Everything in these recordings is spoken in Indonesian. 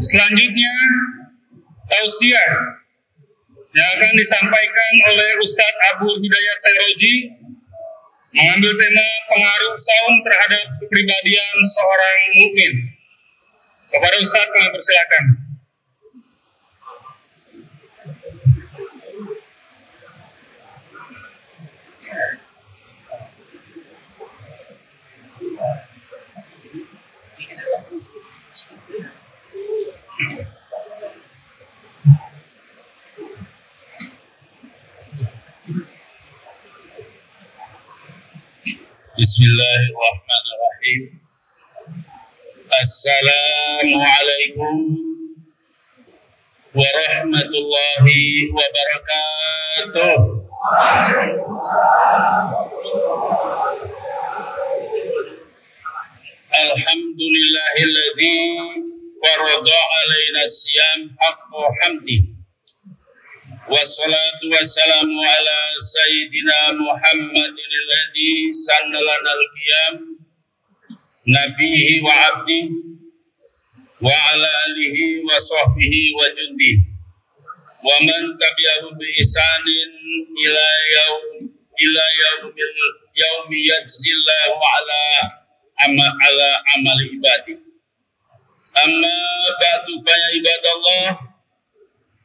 Selanjutnya, tausiah yang akan disampaikan oleh Ustadz Abu Hidayat Sairoji mengambil tema pengaruh saum terhadap kepribadian seorang mukmin. Kepada Ustadz kami persilakan. Bismillahirrahmanirrahim. Assalamualaikum warahmatullahi wabarakatuh. Alhamdulillahilladzi farada alaina siyam haqqa hamdi. Wassalatu wassalamu ala sayyidina Muhammadin alladzi sannalana al-qiyam nabihi wa abdi wa ala alihi wa sahbihi wa jundi wa man tabi'ahu bi isanin ila yaumi yajzillahu ala amali ibadi. Amma ba'du fa ya ibadallah,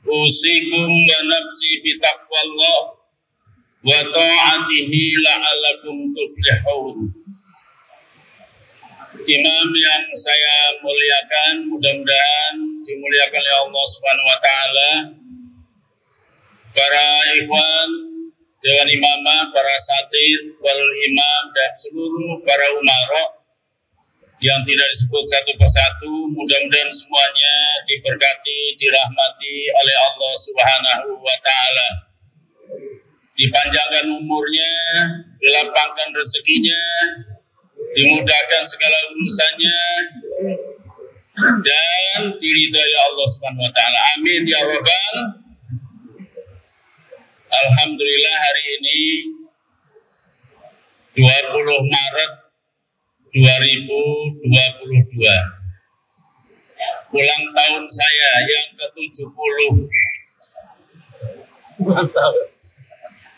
usikum wa nafsi bitaqwallah wa ta'atihi la'alakum tuflihun. Imam yang saya muliakan, mudah-mudahan dimuliakan oleh Allah Subhanahu wa taala. Para ikhwan Dewan Imamah, para satid, wal imam dan seluruh para umara yang tidak disebut satu persatu, mudah-mudahan semuanya diberkati, dirahmati oleh Allah Subhanahu wa taala. Dipanjangkan umurnya, dilapangkan rezekinya, dimudahkan segala urusannya, dan diridhai Allah Subhanahu wa taala. Amin ya rabbal. Alhamdulillah, hari ini 20 Maret 2022, ulang tahun saya yang ke-70.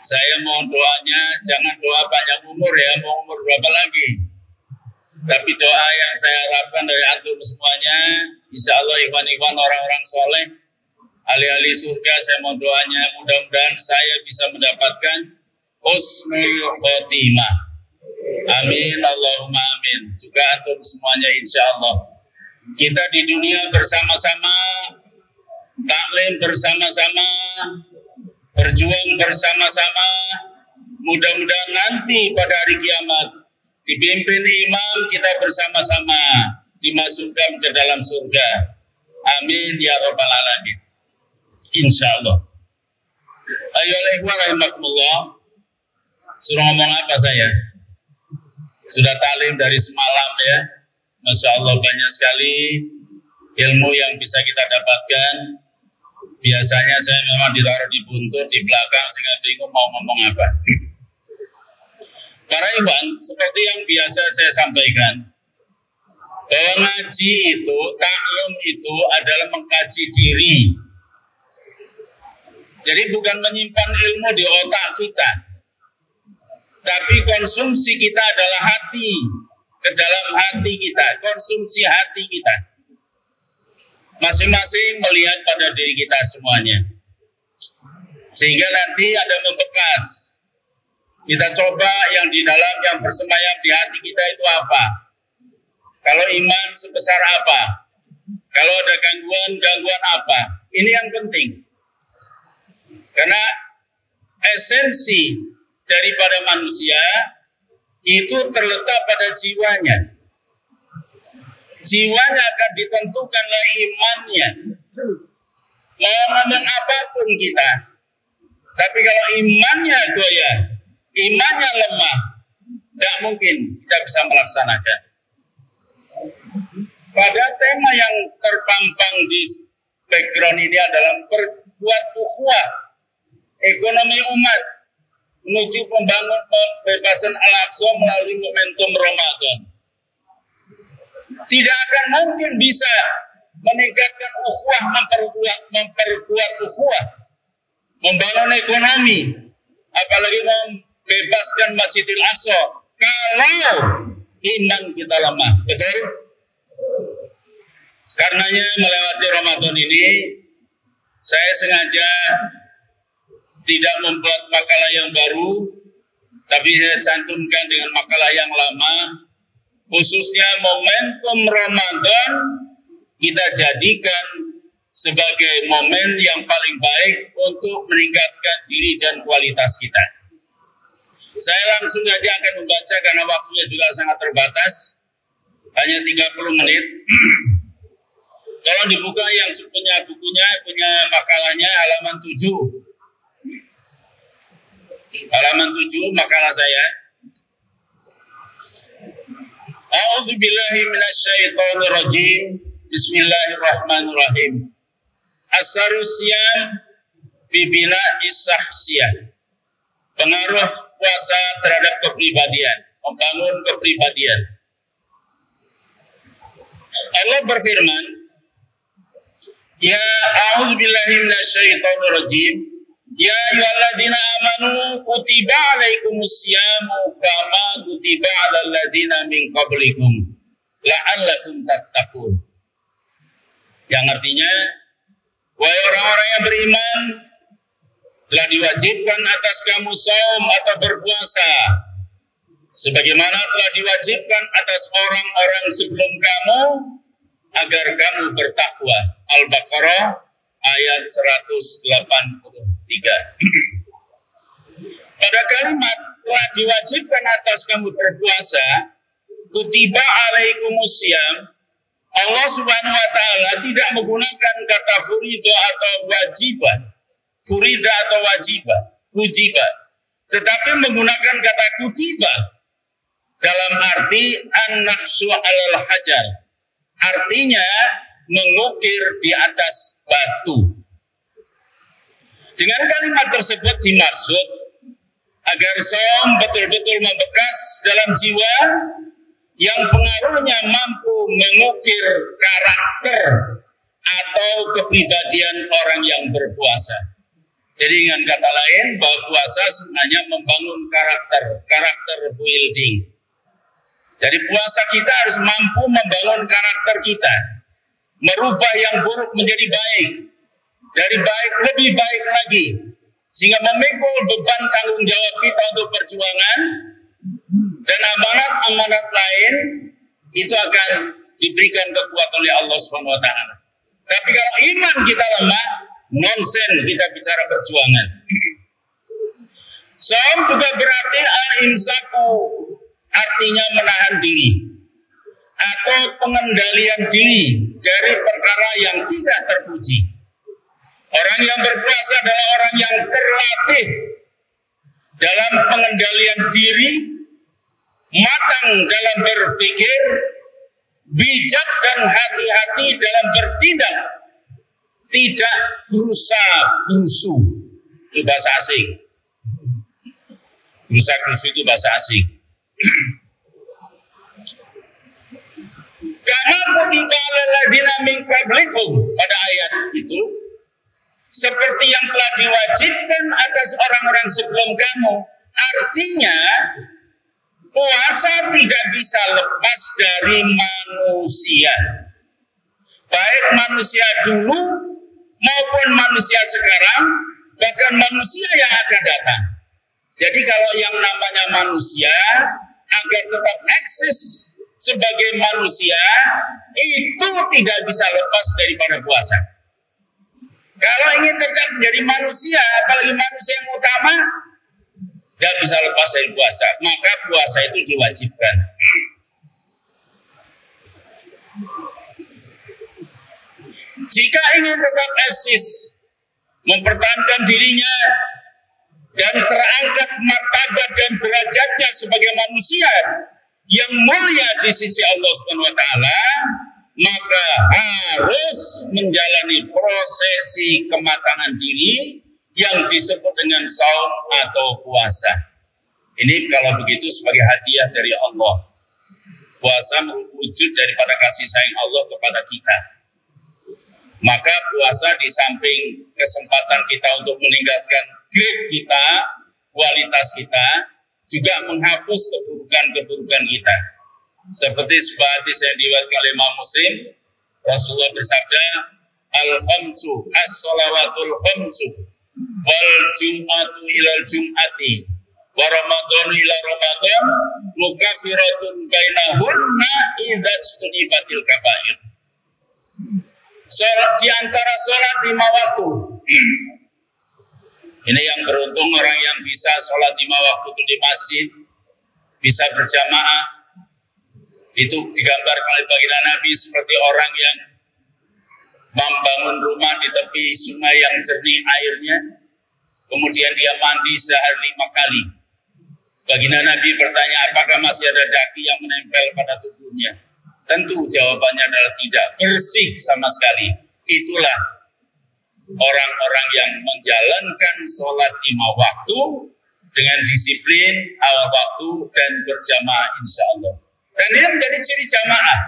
Saya mohon doanya, jangan doa panjang umur ya, mau umur berapa lagi. Tapi doa yang saya harapkan dari antum semuanya, insya Allah ikhwan-ikhwan orang-orang soleh, ahli-ahli surga, saya mohon doanya, mudah-mudahan saya bisa mendapatkan husnul khotimah. Amin, Allahumma amin. Juga antum semuanya insya Allah. Kita di dunia bersama-sama, taklim bersama-sama, berjuang bersama-sama. Mudah-mudahan nanti pada hari kiamat dipimpin imam, kita bersama-sama dimasukkan ke dalam surga. Amin ya rabbal alamin. Insya Allah. Ayolah ikhwan rahimakumullah. Suruh ngomong apa saya? Sudah taklim dari semalam ya. Masya Allah, banyak sekali ilmu yang bisa kita dapatkan. Biasanya saya memang ditaruh di buntut, di belakang, sehingga bingung mau ngomong apa. Para ikhwan, seperti yang biasa saya sampaikan, bahwa ngaji itu, taklum itu adalah mengkaji diri. Jadi bukan menyimpan ilmu di otak kita, tapi konsumsi kita adalah hati, ke dalam hati kita, konsumsi hati kita. Masing-masing melihat pada diri kita semuanya. Sehingga nanti ada membekas. Kita coba yang di dalam, yang bersemayam di hati kita itu apa. Kalau iman sebesar apa. Kalau ada gangguan apa. Ini yang penting. Karena esensi daripada manusia itu terletak pada jiwanya. Jiwanya akan ditentukan oleh imannya. Mau ngomong apapun kita, tapi kalau imannya goyah, imannya lemah, tidak mungkin kita bisa melaksanakan. Pada tema yang terpampang di background ini adalah perbuat ukhuwah ekonomi umat menuju membangun pembebasan Al-Aqsa melalui momentum Ramadan. Tidak akan mungkin bisa meningkatkan ukhuwah, memperkuat ukhuwah, membangun ekonomi, apalagi membebaskan Masjidil Aqsa kalau iman kita lemah. Betul? Karenanya melewati Ramadan ini saya sengaja tidak membuat makalah yang baru, tapi saya cantumkan dengan makalah yang lama, khususnya momentum Ramadan kita jadikan sebagai momen yang paling baik untuk meningkatkan diri dan kualitas kita. Saya langsung saja akan membaca karena waktunya juga sangat terbatas, hanya 30 menit. Tolong dibuka yang punya bukunya, punya makalahnya, halaman 7. Halaman 7 makalah saya. A'udzubillahi minasyaitonir rajim. Bismillahirrahmanirrahim. As-sarusyam fi bina'is sahsiyah. Pengaruh puasa terhadap kepribadian, membangun kepribadian. Allah berfirman, ya a'udzubillahi minasyaitonir rajim. Ya ayyuhalladzina amanu kutiba alaikumusyamu kama kutiba alal ladzina min qablikum la'allakum tattaqun. Yang artinya, wahai orang-orang yang beriman, telah diwajibkan atas kamu saum atau berpuasa sebagaimana telah diwajibkan atas orang-orang sebelum kamu agar kamu bertakwa. Al-Baqarah ayat 183. Pada kalimat telah diwajibkan atas kamu berpuasa, kutiba alaikumusiyam, Allah Subhanahu wa taala tidak menggunakan kata furida atau wajibah, furida atau wajibah, tetapi menggunakan kata kutiba dalam arti an-naqsu 'alal hajar. Artinya mengukir di atas batu. Dengan kalimat tersebut dimaksud agar saum betul-betul membekas dalam jiwa yang pengaruhnya mampu mengukir karakter atau kepribadian orang yang berpuasa. Jadi dengan kata lain bahwa puasa sebenarnya membangun karakter building. Jadi puasa kita harus mampu membangun karakter kita, merubah yang buruk menjadi baik, dari baik lebih baik lagi, sehingga memikul beban tanggung jawab kita untuk perjuangan dan amanat-amanat lain itu akan diberikan kekuatan oleh Allah Subhanahu wa taala. Tapi kalau iman kita lemah, nonsen kita bicara perjuangan. Saum juga berarti al-imsaku, artinya menahan diri atau pengendalian diri dari perkara yang tidak terpuji. Orang yang berpuasa adalah orang yang terlatih dalam pengendalian diri, matang dalam berpikir, bijak dan hati-hati dalam bertindak, tidak gerusa-gerusu. Itu bahasa asing. Gerusa-gerusu itu bahasa asing. Karena kutiba alal ladzina min qablikum, pada ayat itu seperti yang telah diwajibkan atas orang-orang sebelum kamu. Artinya puasa tidak bisa lepas dari manusia, baik manusia dulu maupun manusia sekarang, bahkan manusia yang akan datang. Jadi kalau yang namanya manusia agar tetap eksis sebagai manusia itu tidak bisa lepas daripada puasa. Kalau ingin tetap menjadi manusia, apalagi manusia yang utama, tidak bisa lepas dari puasa. Maka puasa itu diwajibkan. Jika ingin tetap eksis, mempertahankan dirinya, dan terangkat martabat dan derajatnya sebagai manusia yang mulia di sisi Allah Subhanahu wa taala, maka harus menjalani prosesi kematangan diri yang disebut dengan saum atau puasa. Ini kalau begitu sebagai hadiah dari Allah. Puasa wujud daripada kasih sayang Allah kepada kita. Maka puasa di samping kesempatan kita untuk meningkatkan grade kita, kualitas kita, juga menghapus keburukan-keburukan kita. Seperti sebuah hadis yang diriwayatkan oleh Imam Muslim, Rasulullah bersabda, al-khamsu as-salawatul khamsu wal jum'atu ilal jum'ati wa ramadhanu ila ramadan mukaffiratun bainahunna idza ijtunibatil kabair. Salat di antara salat 5 waktu. Ini yang beruntung orang yang bisa salat 5 waktu itu di masjid, bisa berjamaah. Itu digambarkan oleh baginda Nabi seperti orang yang membangun rumah di tepi sungai yang jernih airnya, kemudian dia mandi sehari 5 kali. Baginda Nabi bertanya, apakah masih ada daki yang menempel pada tubuhnya? Tentu jawabannya adalah tidak, bersih sama sekali. Itulah orang-orang yang menjalankan sholat 5 waktu dengan disiplin awal waktu dan berjamaah insya Allah. Dan ini menjadi ciri jamaah.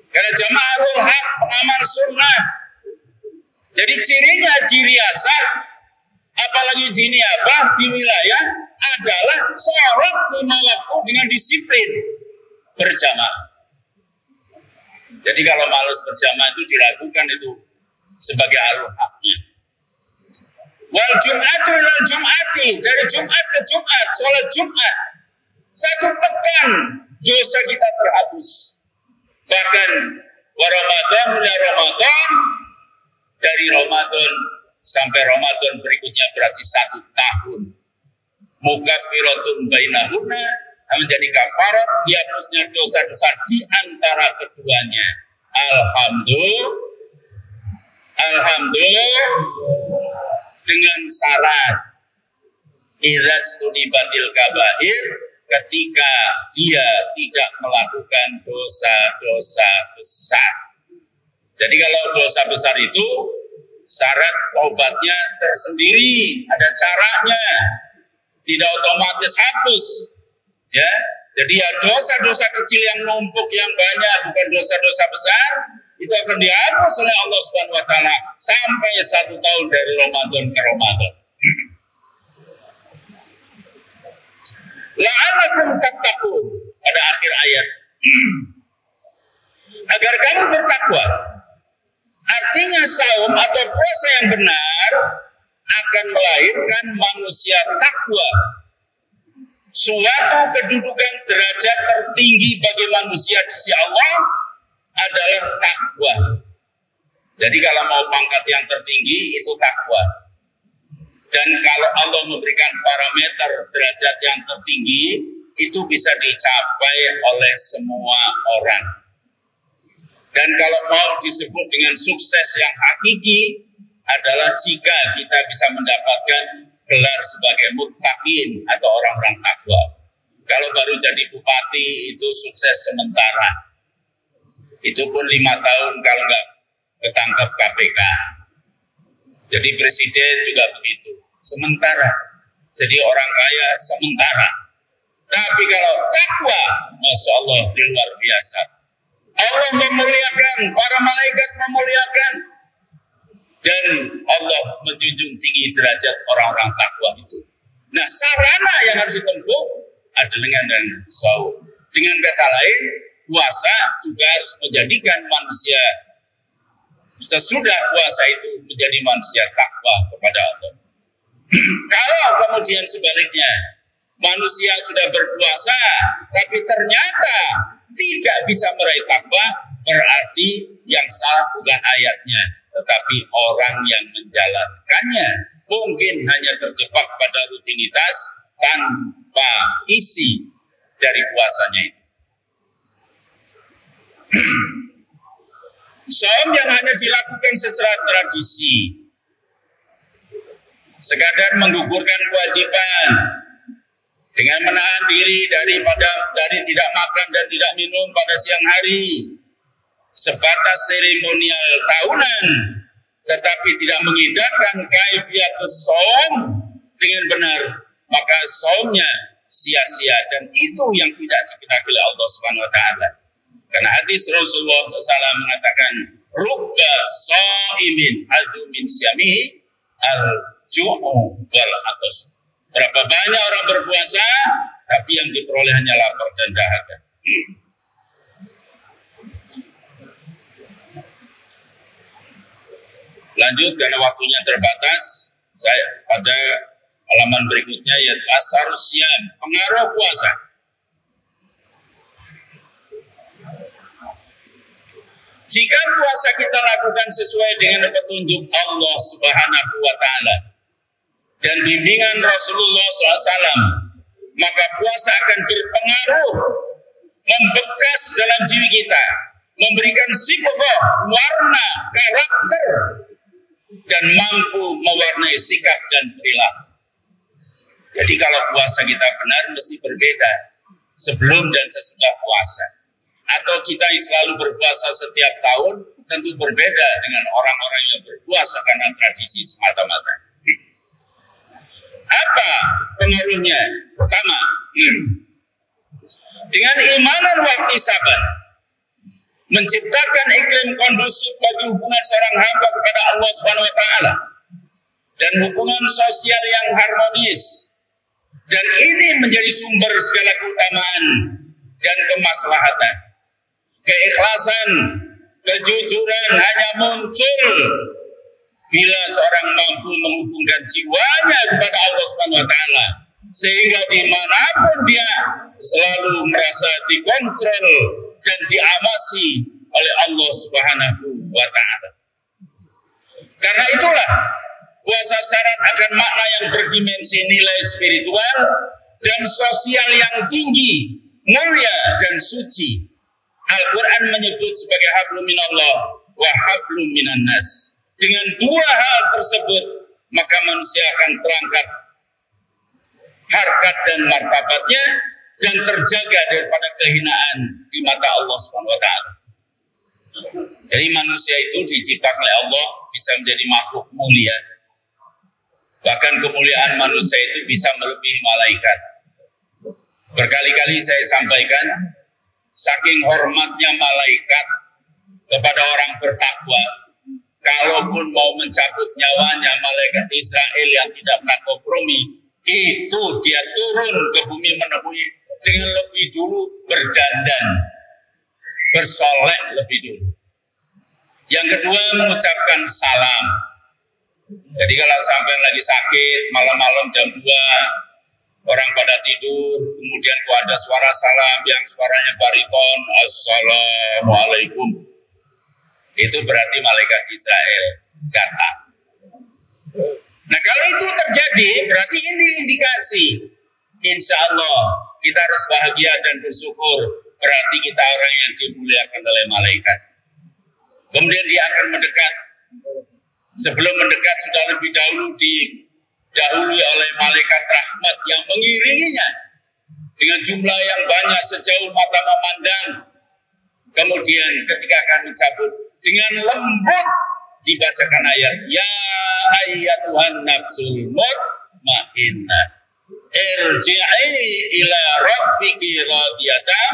Karena jamaahul haq, pengamal sunnah. Jadi cirinya di riasah, apalagi di niabah, di wilayah, adalah sholat 5 waktu dengan disiplin berjamaah. Jadi kalau malas berjamaah itu dilakukan itu sebagai al-haknya. Wal jum'atu ilal jum'ati, dari Jumat ke Jumat, sholat Jumat. 1 pekan dosa kita terhapus. Bahkan wa Ramadan ila Ramadan, dari Ramadan sampai Ramadan berikutnya berarti 1 tahun. Mukaffiratun bainahunna, menjadi kafarat dihapusnya dosa-dosa di antara keduanya. Alhamdulillah dengan syarat idza stunibatil kabair, ketika dia tidak melakukan dosa-dosa besar. Jadi kalau dosa besar itu syarat taubatnya tersendiri, ada caranya, tidak otomatis hapus. Ya, jadi ya dosa-dosa kecil yang numpuk yang banyak, bukan dosa-dosa besar, itu akan dihapus oleh Allah Subhanahu wa taala sampai 1 tahun dari Ramadan ke Ramadan. La'allakum tattaqun, pada akhir ayat. Agar kamu bertakwa. Artinya saum atau puasa yang benar akan melahirkan manusia takwa. Suatu kedudukan derajat tertinggi bagi manusia di sisi Allah adalah takwa. Jadi kalau mau pangkat yang tertinggi itu takwa. Dan kalau Allah memberikan parameter derajat yang tertinggi, itu bisa dicapai oleh semua orang. Dan kalau mau disebut dengan sukses yang hakiki adalah jika kita bisa mendapatkan gelar sebagai muttaqin atau orang-orang takwa. Kalau baru jadi bupati itu sukses sementara. Itu pun 5 tahun kalau nggak ketangkap KPK. Jadi presiden juga begitu, sementara. Jadi orang kaya sementara. Tapi kalau takwa, Masya Allah, di luar biasa. Allah memuliakan, para malaikat memuliakan, dan Allah menjunjung tinggi derajat orang-orang takwa itu. Nah, sarana yang harus ditempuh adalah dengan saum. Dengan kata lain, puasa juga harus menjadikan manusia sesudah puasa itu menjadi manusia takwa kepada Allah. Kalau kemudian sebaliknya manusia sudah berpuasa tapi ternyata tidak bisa meraih takwa, berarti yang salah bukan ayatnya, tetapi orang yang menjalankannya mungkin hanya terjebak pada rutinitas tanpa isi dari puasanya itu. Saum yang hanya dilakukan secara tradisi, sekadar menggugurkan kewajiban dengan menahan diri dari tidak makan dan tidak minum pada siang hari, sebatas seremonial tahunan, tetapi tidak mengindahkan kaifiatus saum dengan benar, maka saumnya sia-sia, dan itu yang tidak dikehendaki oleh Allah Subhanahu wa taala. Karena hadis Rasulullah SAW mengatakan, rubba shaimin adu min syamihi al-ju'u wal atas. Berapa banyak orang berpuasa tapi yang diperoleh hanya lapar dan dahaga. Lanjut karena waktunya terbatas, saya pada halaman berikutnya yaitu asarus siyam, pengaruh puasa. Jika puasa kita lakukan sesuai dengan petunjuk Allah Subhanahu wa Ta'ala dan bimbingan Rasulullah SAW, maka puasa akan berpengaruh, membekas dalam jiwa kita, memberikan sifat, warna, karakter, dan mampu mewarnai sikap dan perilaku. Jadi kalau puasa kita benar mesti berbeda sebelum dan sesudah puasa. Atau kita yang selalu berpuasa setiap tahun tentu berbeda dengan orang-orang yang berpuasa karena tradisi semata-mata. Apa pengaruhnya? Pertama, dengan imanan waktu sabar, menciptakan iklim kondusif bagi hubungan seorang hamba kepada Allah SWT dan hubungan sosial yang harmonis. Dan ini menjadi sumber segala keutamaan dan kemaslahatan. Keikhlasan, kejujuran hanya muncul bila seorang mampu menghubungkan jiwanya kepada Allah SWT, sehingga dimanapun dia selalu merasa dikontrol dan diawasi oleh Allah Subhanahu wa Ta'ala. Karena itulah puasa syarat akan makna yang berdimensi nilai spiritual dan sosial yang tinggi, mulia dan suci. Al-Quran menyebut sebagai hablum minallah wa hablum minan nas. Dengan dua hal tersebut maka manusia akan terangkat harkat dan martabatnya dan terjaga daripada kehinaan di mata Allah SWT. Jadi manusia itu diciptakan oleh Allah bisa menjadi makhluk mulia. Bahkan kemuliaan manusia itu bisa melebihi malaikat. Berkali-kali saya sampaikan, saking hormatnya malaikat kepada orang bertakwa, kalaupun mau mencabut nyawanya malaikat Israel yang tidak pernah kompromi, itu dia turun ke bumi menemui dengan lebih dulu berdandan, bersolek lebih dulu. Yang kedua mengucapkan salam. Jadi kalau sampai lagi sakit, malam-malam jam 2, orang pada tidur, kemudian kok ada suara salam yang suaranya bariton, Assalamualaikum. Itu berarti malaikat Israel datang. Nah kalau itu terjadi, berarti ini indikasi. Insya Allah kita harus bahagia dan bersyukur. Berarti kita orang yang dimuliakan oleh malaikat. Kemudian dia akan mendekat. Sebelum mendekat sudah lebih dahulu didahului oleh malaikat rahmat yang mengiringinya dengan jumlah yang banyak sejauh mata memandang. Kemudian ketika akan mencabut, dengan lembut dibacakan ayat, ya ayyatuhan nafsul mutmainnah irji'i ila rabbiki radiyatan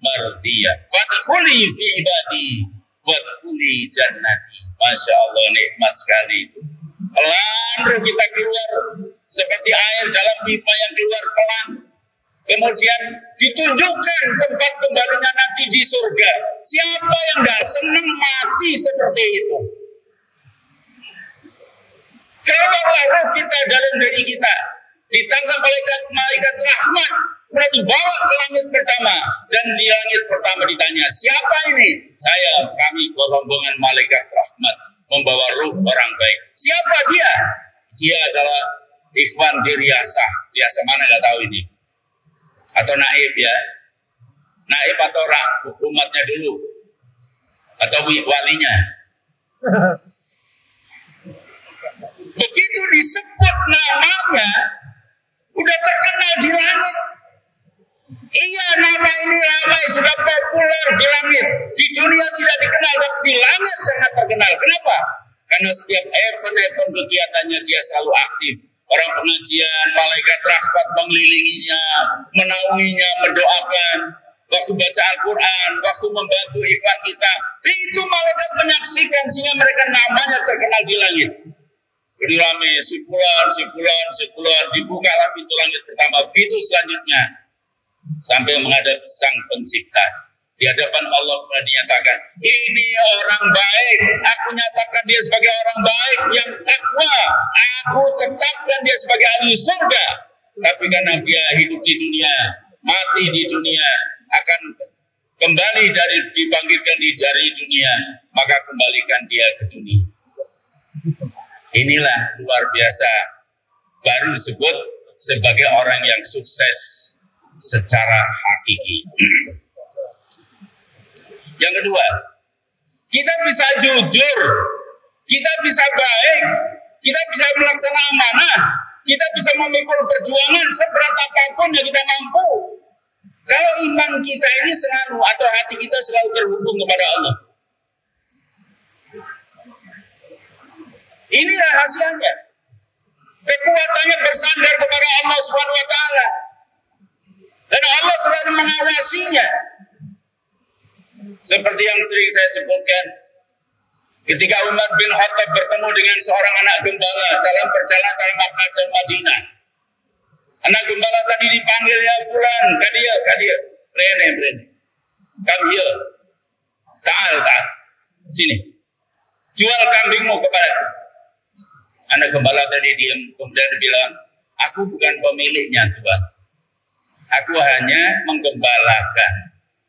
mardiyah fadkhuli fi ibadi wadkhuli jannati. Masya Allah, nikmat sekali itu. Pelan kita keluar seperti air dalam pipa yang keluar pelan. Kemudian ditunjukkan tempat kembalinya nanti di surga. Siapa yang tidak senang mati seperti itu? Keluarlah roh kita dalam diri kita, ditangkap malaikat rahmat, kemudian dibawa ke langit pertama, dan di langit pertama ditanya, siapa ini? Saya, kami rombongan malaikat rahmat, membawa ruh orang baik. Siapa dia? Dia adalah Ikhwan Diriyasah. Biasa mana nggak tahu ini? Atau naib ya? Naib atau umatnya dulu? Atau walinya? Begitu disebut namanya, udah terkenal di langit. Iya, nama ini ramai, sudah populer di langit. Di dunia tidak dikenal, tapi di langit sangat terkenal. Kenapa? Karena setiap event-event kegiatannya dia selalu aktif. Orang pengajian, malaikat rahmat mengelilinginya, menaunginya, mendoakan. waktu baca Al-Quran, waktu membantu ikhwan kita, itu malaikat menyaksikan sehingga mereka namanya terkenal di langit. Jadi rame, si fulan, dibukalah pintu langit pertama, pintu selanjutnya sampai menghadap Sang Pencipta. Di hadapan Allah kemudian dinyatakan, ini orang baik, aku nyatakan dia sebagai orang baik yang takwa, aku tetapkan dia sebagai ahli surga. Tapi karena dia hidup di dunia, mati di dunia, akan kembali dibangkitkan dari dunia, maka kembalikan dia ke dunia. Inilah luar biasa, baru disebut sebagai orang yang sukses secara hakiki. Yang kedua, kita bisa jujur, kita bisa baik, kita bisa melaksanakan amanah, kita bisa memikul perjuangan seberat apapun yang kita mampu. Kalau iman kita ini selalu, atau hati kita selalu terhubung kepada Allah. Ini rahasianya. Kekuatannya bersandar kepada Allah Subhanahu wa Ta'ala. Dan Allah selalu mengawasinya. Seperti yang sering saya sebutkan, ketika Umar bin Khattab bertemu dengan seorang anak gembala dalam perjalanan antara Makkah dan Madinah. Anak gembala tadi dipanggil, ya fulan, kadia, Rene. Come here. Ta'al. Sini. Jual kambingmu kepadaku. Anak gembala tadi diam, kemudian bilang, aku bukan pemiliknya, Tuhan. Aku hanya menggembalakan.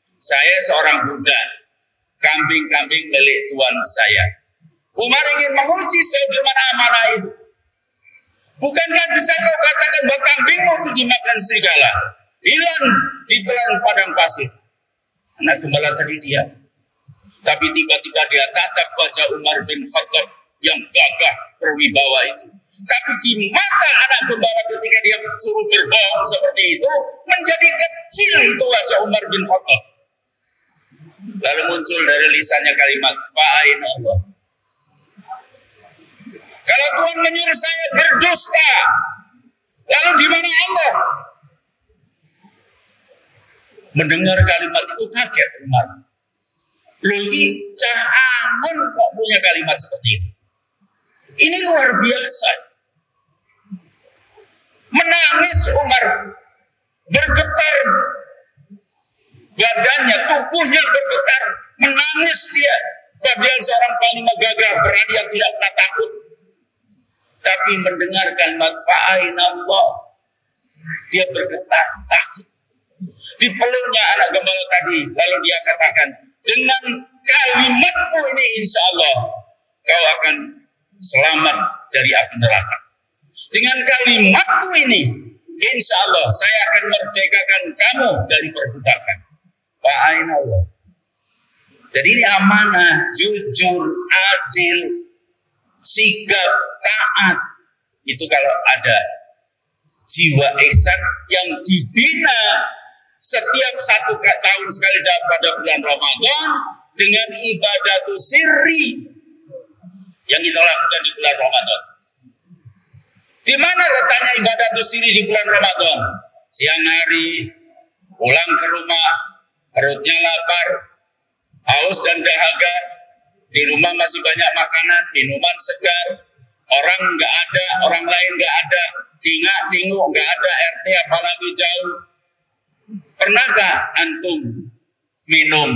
Saya seorang budak, kambing-kambing milik Tuhan saya. Umar ingin menguji sebagaimana amanah itu. Bukankah bisa kau katakan bahwa kambingmu itu dimakan serigala, hilang ditelan padang pasir? Anak gembala tadi diam. Tapi tiba-tiba dia tatap wajah Umar bin Khattab yang gagah berwibawa itu. Tapi di mata anak gembala ketika dia suruh berbohong seperti itu, menjadi kecil itu wajah Umar bin Khattab. Lalu muncul dari lisannya kalimat fa'ain Allah. Kalau Tuhan menyuruh saya berdusta, lalu di mana Allah? Mendengar kalimat itu kaget Umar. Loh, cah aman kok punya kalimat seperti ini. Ini luar biasa. Menangis Umar, bergetar badannya, tubuhnya bergetar, menangis dia. Padahal seorang panglima gagah berani yang tidak pernah takut. Tapi mendengar kalimat fa'ain Allah, dia bergetar, takut. Dipeluknya anak gembala tadi, lalu dia katakan, dengan kalimatmu ini insya Allah kau akan selamat dari api neraka. Dengan kalimatmu ini insya Allah saya akan merdekakan kamu dari perbudakan. Fa'ain Allah. Jadi ini amanah, jujur, adil, sikap, taat. Itu kalau ada jiwa ihsan yang dibina setiap 1 tahun sekali pada bulan Ramadan dengan ibadatul sirri yang kita lakukan di bulan Ramadan. Di mana letaknya ibadatul sirri di bulan Ramadan? Siang hari pulang ke rumah, perutnya lapar, haus dan dahaga, di rumah masih banyak makanan, minuman segar, orang nggak ada, orang lain nggak ada, tingak-tinguk nggak ada, RT apalagi jauh. Pernahkah antum minum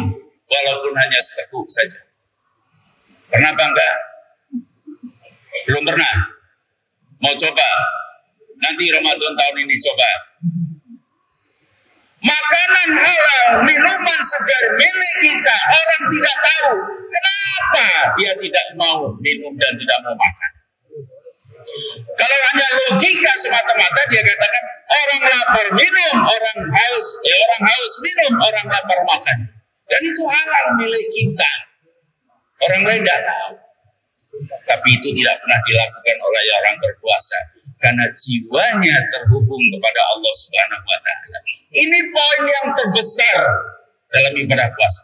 walaupun hanya seteguk saja? Pernah apa enggak? Belum pernah. Mau coba? Nanti Ramadan tahun ini coba. Makanan halal, minuman segar milik kita, orang tidak tahu kenapa dia tidak mau minum dan tidak mau makan. Kalau hanya logika semata-mata dia katakan orang lapar minum, orang haus minum, orang lapar makan. Dan itu halal milik kita. Orang lain tidak tahu. Tapi itu tidak pernah dilakukan oleh orang berpuasa. Karena jiwanya terhubung kepada Allah Subhanahu wa Ta'ala. Ini poin yang terbesar dalam ibadah puasa.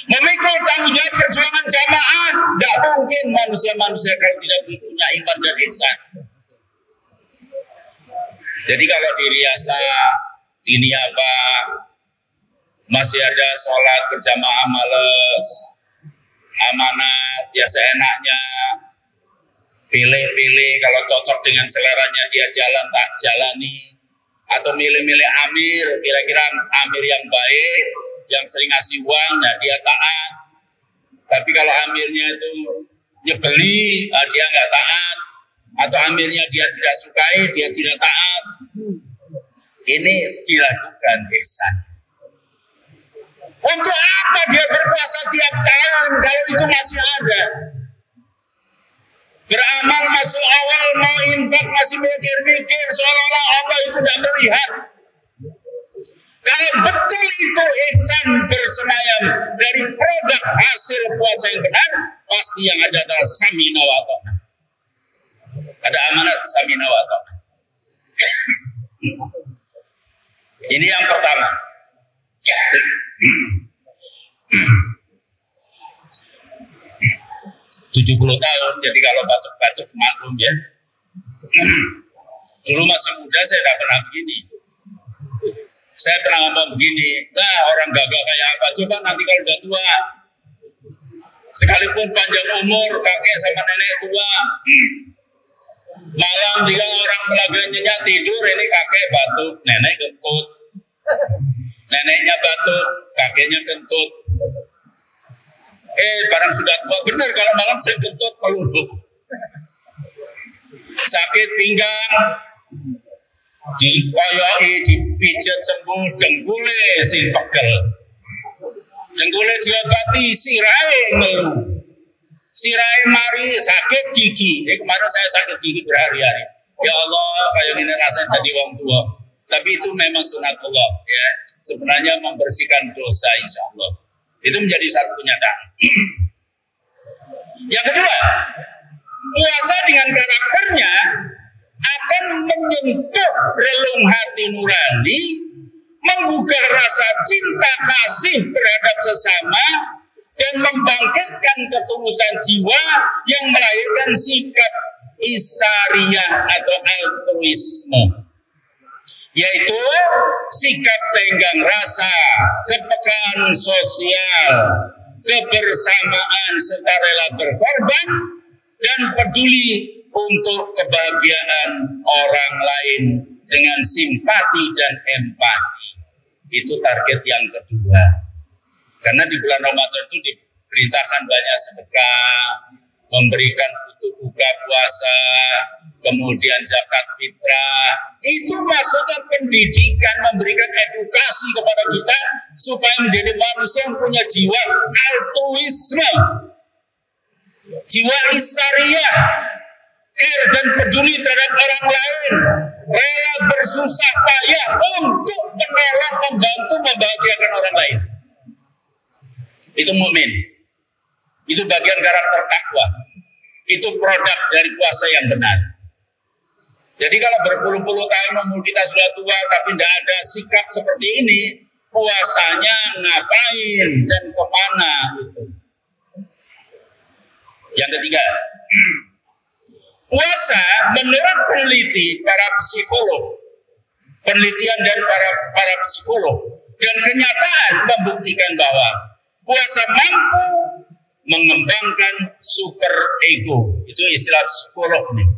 Memikul tanggung jawab perjuangan jamaah, tidak mungkin manusia-manusia kalau tidak punya iman dan ihsan. Jadi kalau diriasa, diniaba, masih ada sholat berjamaah males, amanat ya seenaknya, pilih-pilih kalau cocok dengan seleranya dia jalan tak jalani, atau milih-milih amir, kira-kira amir yang baik, yang sering ngasih uang, nah dia taat. Tapi kalau amirnya itu nyebeli, dia nggak taat, atau amirnya dia tidak sukai, dia tidak taat. Ini dilakukan ihsan. Untuk apa dia berpuasa tiap tahun kalau itu masih ada? Beramal masuk awal, mau infak masih mikir-mikir seolah-olah Allah itu tidak melihat. Kalau betul itu ihsan bersemayam dari produk hasil puasa yang benar, pasti yang ada adalah samina wa ta'na. Ada amanat samina wa ta'na. Ini yang pertama. 70 tahun, jadi kalau batuk-batuk maklum ya. Dulu masih muda saya tidak pernah begini. Saya pernah ngomong begini, nah orang gagal kayak apa? Coba nanti kalau udah tua, sekalipun panjang umur, kakek sama nenek tua, malam dia orang pelaganya tidur, ini kakek batuk, nenek kentut. Neneknya batuk, kakeknya kentut. Barang sudah tua, benar kalau malam sering kentut melulu. Sakit pinggang, dikoyoi, dipijat sembuh, dengkule sing pegel. Dengkule diobati, sirai ngeluh. Sirai mari sakit gigi. Kemarin saya sakit gigi berhari-hari. Ya Allah, kayak gini rasanya jadi wong tua. Tapi itu memang sunatullah ya. Sebenarnya membersihkan dosa insya Allah. Itu menjadi satu kenyataan. Yang kedua, puasa dengan karakternya akan menyentuh relung hati nurani, menggugah rasa cinta kasih terhadap sesama, dan membangkitkan ketulusan jiwa yang melahirkan sikap isariyah atau altruisme, yaitu sikap tenggang rasa, kepekaan sosial, kebersamaan serta rela berkorban, dan peduli untuk kebahagiaan orang lain dengan simpati dan empati. Itu target yang kedua. Karena di bulan Ramadan itu diperintahkan banyak sedekah, memberikan foto buka puasa, kemudian zakat fitrah. Itu maksudnya pendidikan, memberikan edukasi kepada kita supaya menjadi manusia yang punya jiwa altruisme, jiwa isariyah, care dan peduli terhadap orang lain, rela bersusah payah untuk menolong, membantu, membahagiakan orang lain. Itu mukmin. Itu bagian karakter takwa. Itu produk dari puasa yang benar. Jadi kalau berpuluh-puluh tahun umur kita sudah tua tapi tidak ada sikap seperti ini, puasanya ngapain dan kemana gitu. Yang ketiga, puasa menurut peneliti para psikolog, penelitian dan para psikolog dan kenyataan membuktikan bahwa puasa mampu mengembangkan super ego. Itu istilah psikolog nih,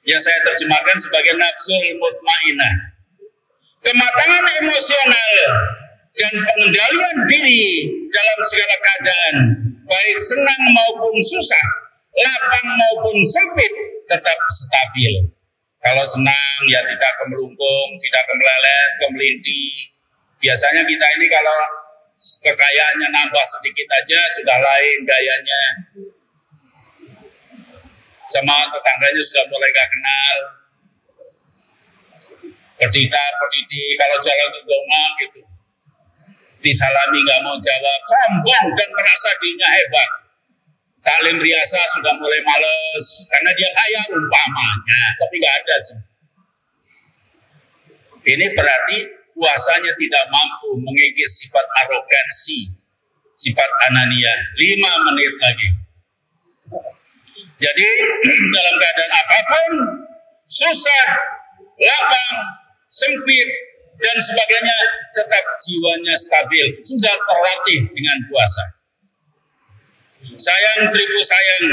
yang saya terjemahkan sebagai nafsul mutmainah. Kematangan emosional dan pengendalian diri dalam segala keadaan, baik senang maupun susah, lapang maupun sempit, tetap stabil. Kalau senang ya tidak kemelungkung, tidak kemelelet, kemelinti. Biasanya kita ini kalau kekayaannya nambah sedikit aja sudah lain gayanya. Sama tetangganya sudah mulai gak kenal. Pedita-pediti kalau jalan ke donga gitu, disalami gak mau jawab, sombong dan merasa dirinya hebat. Taklim riasa sudah mulai males karena dia kaya umpamanya, tapi gak ada sih. Ini berarti puasanya tidak mampu mengikis sifat arogansi, sifat anania. 5 menit lagi. Jadi dalam keadaan apapun, susah, lapang, sempit, dan sebagainya, tetap jiwanya stabil, sudah terlatih dengan puasa. Sayang seribu sayang,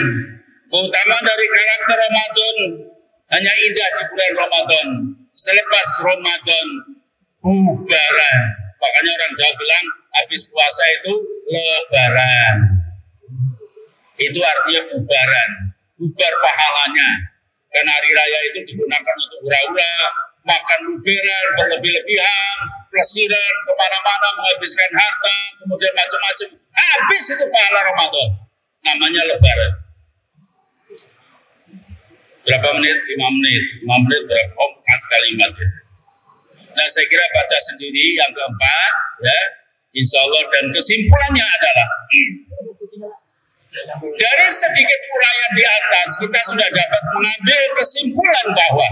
keutamaan dari karakter Ramadan hanya indah di bulan Ramadan. Selepas Ramadan, bubaran. Makanya orang Jawa bilang, habis puasa itu lebaran. Itu artinya bubaran, bubar pahalanya. Karena hari raya itu digunakan untuk hura-hura, makan luberan, berlebih-lebihan, plesiran, kemana-mana, menghabiskan harta, kemudian macam-macam. Habis itu pahala Ramadan. Namanya lebaran. Berapa menit? 5 menit. 5 menit berapa? 4 kalimat ya. Nah, saya kira baca sendiri yang keempat, ya, insya Allah, dan kesimpulannya adalah dari sedikit uraian di atas kita sudah dapat mengambil kesimpulan bahwa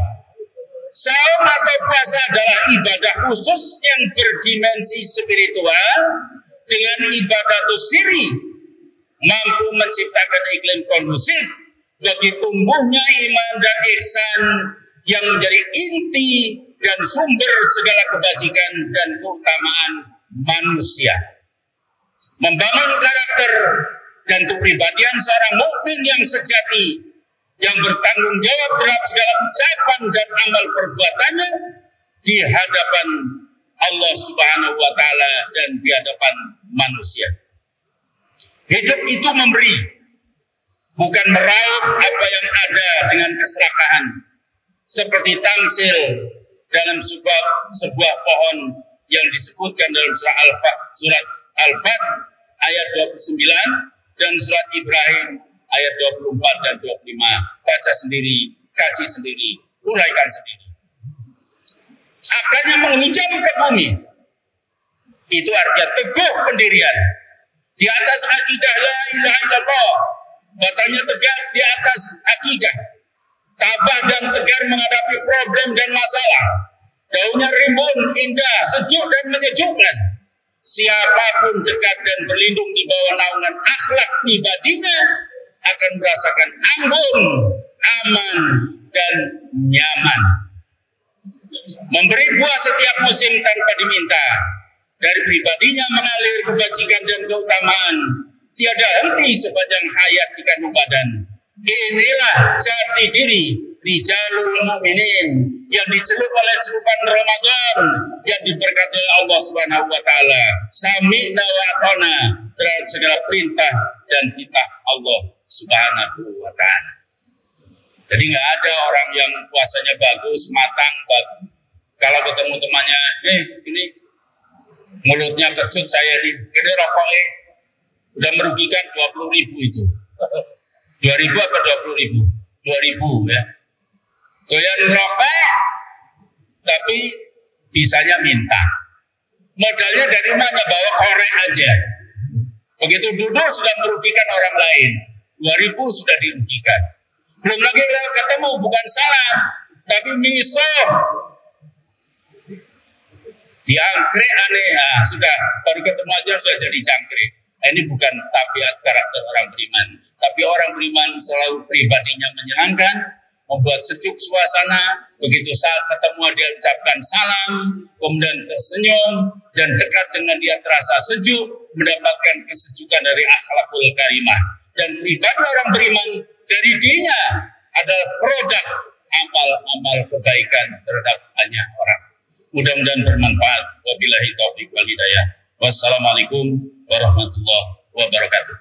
saum atau puasa adalah ibadah khusus yang berdimensi spiritual dengan ibadah siri, mampu menciptakan iklim kondusif bagi tumbuhnya iman dan ihsan yang menjadi inti dan sumber segala kebajikan dan keutamaan manusia. Membangun karakter dan kepribadian seorang mukmin yang sejati, yang bertanggung jawab terhadap segala ucapan dan amal perbuatannya di hadapan Allah Subhanahu wa Ta'ala dan di hadapan manusia. Hidup itu memberi, bukan meraup apa yang ada dengan keserakahan, seperti tamsil dalam sebuah pohon yang disebutkan dalam surat Al-Fat ayat 29 dan surat Ibrahim ayat 24 dan 25. Baca sendiri, kaji sendiri, uraikan sendiri. Akarnya menghujam ke bumi. Itu artinya teguh pendirian di atas akidah la ilaha illallah. Batanya tegak di atas akidah. Tabah dan tegar menghadapi problem dan masalah. Daunnya rimbun, indah, sejuk dan menyejukkan. Siapapun dekat dan berlindung di bawah naungan akhlak pribadinya akan merasakan anggun, aman, dan nyaman. Memberi buah setiap musim tanpa diminta. Dari pribadinya mengalir kebajikan dan keutamaan. Tiada henti sepanjang hayat di kandung badan. Inilah jati diri Rijalul Mu'minin yang dicelup oleh celupan Ramadan yang diberkati Allah Subhanahu wa Ta'ala. Sami'na wa ata'na terhadap segala perintah dan titah Allah Subhanahu wa Ta'ala. Jadi nggak ada orang yang puasanya bagus, matang, bagus. Kalau ketemu temannya, sini mulutnya kecut saya nih, ini rokoknya udah merugikan 20.000 itu. 2.000 apa 20.000? 2.000 ya. Doyan rokok, tapi bisanya minta. Modalnya dari mana? Bawa korek aja. Begitu duduk sudah merugikan orang lain. 2.000 sudah dirugikan. Belum lagi ketemu bukan salam, tapi miso. Diangkrik aneh, sudah baru ketemu aja sudah jadi jangkrik. Ini bukan tabiat karakter orang beriman. Tapi orang beriman selalu pribadinya menyenangkan, membuat sejuk suasana. Begitu saat ketemu dia ucapkan salam, kemudian tersenyum, dan dekat dengan dia terasa sejuk, mendapatkan kesejukan dari akhlakul karimah. Dan pribadi orang beriman dari dirinya adalah produk amal-amal kebaikan terhadap banyak orang. Mudah-mudahan bermanfaat. Wabillahi taufiq wal hidayah. Wassalamualaikum warahmatullahi wabarakatuh.